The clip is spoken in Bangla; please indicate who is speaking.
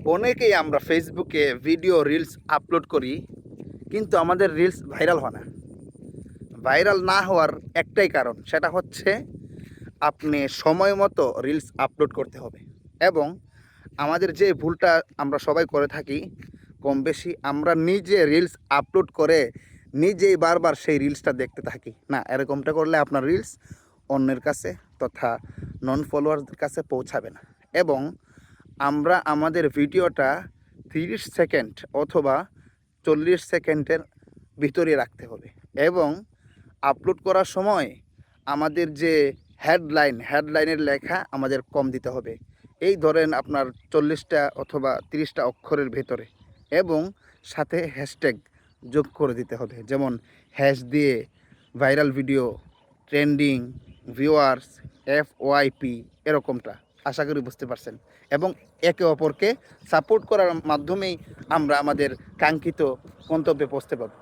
Speaker 1: অনেকেই আমরা ফেসবুকে ভিডিও রিলস আপলোড করি, কিন্তু আমাদের রিলস ভাইরাল হয় না। ভাইরাল না হওয়ার একটাই কারণ, সেটা হচ্ছে আপনি সময় মতো রিলস আপলোড করতে হবে। এবং আমাদের যে ভুলটা আমরা সবাই করে থাকি কম বেশি, আমরা নিজে রিলস আপলোড করে নিজেই বারবার সেই রিলসটা দেখতে থাকি। না, এরকমটা করলে আপনার রিলস অন্যের কাছে তথা নন ফলোয়ারদের কাছে পৌঁছাবে না। এবং আমরা আমাদের ভিডিওটা 30 সেকেন্ড অথবা 40 সেকেন্ডের ভিতরে রাখতে হবে। এবং আপলোড করার সময় আমাদের যে হেডলাইনের লেখা আমাদের কম দিতে হবে। এই ধরেন আপনার 40টা অথবা 30টা অক্ষরের ভেতরে, এবং সাথে হ্যাশট্যাগ যোগ করে দিতে হবে। যেমন হ্যাশ দিয়ে viral video, trending, viewers, FYP, এরকমটা। আশা করি বুঝতে পারছেন। এবং একে অপরকে সাপোর্ট করার মাধ্যমেই আমরা আমাদের কাঙ্ক্ষিত গন্তব্যে পৌঁছতে পারব।